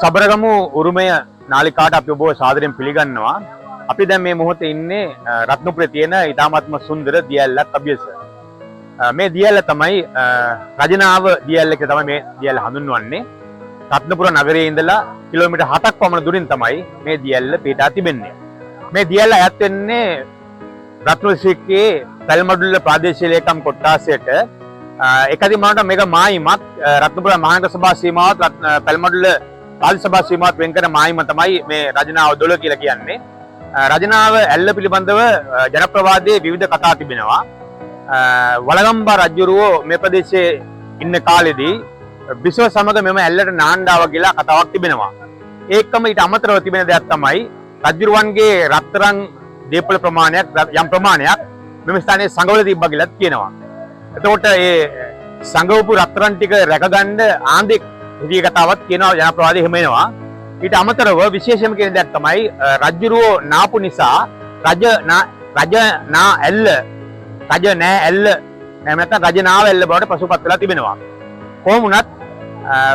සබරගමු උරුමය නාලිකාට අපි ඔබ සාදරයෙන් පිළිගන්නවා. අපි දැන් මේ මොහොතේ ඉන්නේ රත්නපුරේ තියෙන ඉතාමත්ම සුන්දර දියැලක් අභියස. මේ දියැල තමයි රජනාව දියැල කියලා තමයි මේ දියැල හඳුන්වන්නේ. රත්නපුර නගරයේ ඉඳලා කිලෝමීටර් 7ක් පමණ දුරින් තමයි මේ දියැල පිටා තිබෙන්නේ. මේ දියැල ඈත් වෙන්නේ රත්නපුර දිස්ත්‍රික්කයේ පැල්මඩුල්ල ප්‍රාදේශීය ලේකම් කොට්ටාසයට එකදී මනට මේක මායිමක් රත්නපුර මහනගර සභා සීමාවත් පැල්මඩුල්ල පාලි සභා සීමාවත් වෙන් කරන මායිම තමයි මේ රජනාව දොළ කියලා කියන්නේ. රජනාව ඇල්ල පිළිබඳව ජනප්‍රවාදයේ විවිධ කතා තිබෙනවා. වලගම්බා රජුරෝ මේ ප්‍රදේශයේ ඉන්න කාලෙදී විශ්ව සමග මෙම ඇල්ලට නාන්ඩාව කියලා කතාවක් තිබෙනවා. ඒකම ඊට අමතරව තිබෙන දෙයක් තමයි රජුරුවන්ගේ රත්තරන් දීපල ප්‍රමාණයක් යම් ප්‍රමාණයක් මෙම ස්ථානයේ සංගවල තිබ්බා කියලා කියනවා. එතකොට ඒ සංගවපු රත්තරන් ටික රැකගන්න ආන්දෙක් හිටිය කතාවක් කියනවා ජනප්‍රවාදයේ එහෙම එනවා. ඊට අමතරව විශේෂම කියන දෙයක් තමයි රජුරෝ නාපු නිසා රජ නා ඇල්ල රජ නෑ ඇල්ල එහෙම නැත්නම් රජ නාව ඇල්ල බවට පසුපත් වෙලා තිබෙනවා. කොහොම වුණත්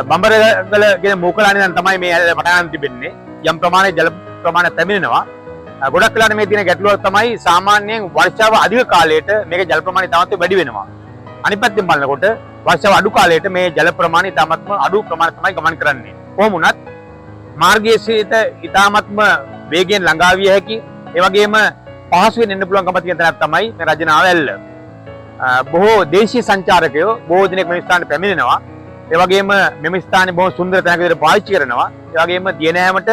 බඹරගල කියන මූකලානේ නම් තමයි මේ ඇල්ල පටන් තිබෙන්නේ. යම් ප්‍රමාණයක ජල ප්‍රමාණය පැමිණෙනවා. ගොඩක් වෙලාවට මේ තියෙන ගැටලුව තමයි සාමාන්‍යයෙන් වර්ෂාව අධික කාලයට මේකේ ජල ප්‍රමාණය තවත් වැඩි වෙනවා. අනිත් පැත්තෙන් බලනකොට වර්ෂාව අඩු කාලයට මේ ජල ප්‍රමාණය ඉතාමත්ම අඩු ප්‍රමාණයක් තමයි ගමන් කරන්නේ. කොහොම වුණත් මාර්ගයේ සිට ඉතාමත්ම වේගයෙන් ළඟා විය හැකි ඒ වගේම පහසුවෙන් එන්න පුළුවන් කම තියෙන තැනක් තමයි මේ රජනාව ඇල්ල. බොහෝ දේශීය සංචාරකයෝ බොහෝ දිනක් මේ ස්ථානට පැමිණෙනවා. ඒ වගේම මෙම ස්ථානේ බොහෝ සුන්දර තැනක් විදිහට පාවිච්චි කරනවා. ඒ වගේම දියනෑමට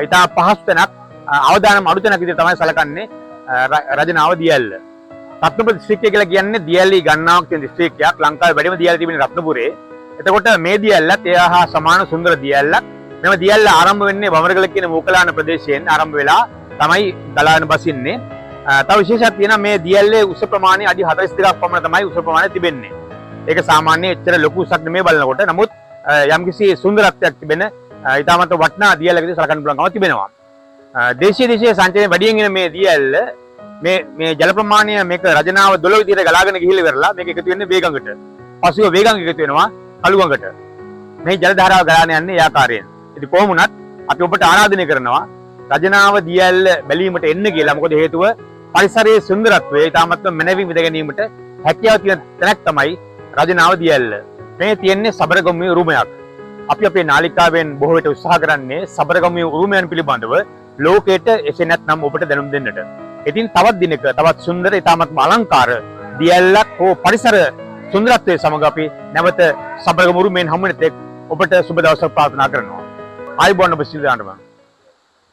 ඉතා පහසු තැනක් අවදානම් අඩු තැනක් විදිහට තමයි සැලකන්නේ රජනාව දියැල්ල. රත්නපුර දිස්ත්‍රික්කය කියලා කියන්නේ දියැලි ගණනාවක් තියෙන දිස්ත්‍රික්කයක්. ලංකාවේ වැඩිම දියැලි තිබෙන රත්නපුරේ. එතකොට මේ දියැලත් එයා හා සමාන සුන්දර දියැලක්. මෙම දියැල්ල ආරම්භ වෙන්නේ බඹරගල කියන මූකලාන ප්‍රදේශයෙන් ආරම්භ වෙලා තමයි ගලාගෙන බසින්නේ. තව විශේෂයක් තියෙනවා මේ දියැල්ලේ උස ප්‍රමාණය අඩි 42ක් පමණ තමයි උස ප්‍රමාණය තිබෙන්නේ. ඒක සාමාන්‍ය එච්චර ලොකු උසක් නෙමෙයි බලනකොට. නමුත් යම්කිසි සුන්දරත්වයක් තිබෙන ඊටමත් වටිනා දියැලක විදිහට සලකන්න පුළුවන්කම තිබෙනවා. දේශීය සංචාරයෙන් වැඩියෙන් එන මේ දියැල්ල මේ ජල ප්‍රමාණය මේක රජනාව 12 විදිහට ගලාගෙන ගිහිල්ලා ඉවරලා මේක එකතු වෙන්නේ වේගඟට. පසුව වේගඟ එකතු වෙනවා කළුගඟට. මේ ජල ධාරාව ගලාගෙන යන්නේ ඒ ආකාරයෙන්. ඉතින් කොහොම වුණත් අපි ඔබට ආරාධනය කරනවා රජනාව දියැල්ල බැලීමට එන්න කියලා. මොකද හේතුව පරිසරයේ සුන්දරත්වය ඉතාමත්ම මැනවින් විඳ ගැනීමට හැකියාව තියෙන තැනක් තමයි රජනාව දියැල්ල. මේ තියෙන්නේ සබරගමුවේ උරුමයක්. අපි අපේ නාලිකාවෙන් බොහෝ විට උත්සාහ කරන්නේ සබරගමුවේ උරුමයන් පිළිබඳව ලෝකයට එසේ නැත්නම් ඔබට දැනුම් දෙන්නට. ඉතින් තවත් දිනක තවත් සුන්දර ඉතාමත්ම අලංකාර දියැලක් හෝ පරිසර සුන්දරත්වයේ සමග අපි නැවත සබරගමු උරුමයෙන් හමු වෙන තෙක් ඔබට සුබ දවසක් ප්‍රාර්ථනා කරනවා. ආයුබෝවන් ඔබ සියලුම.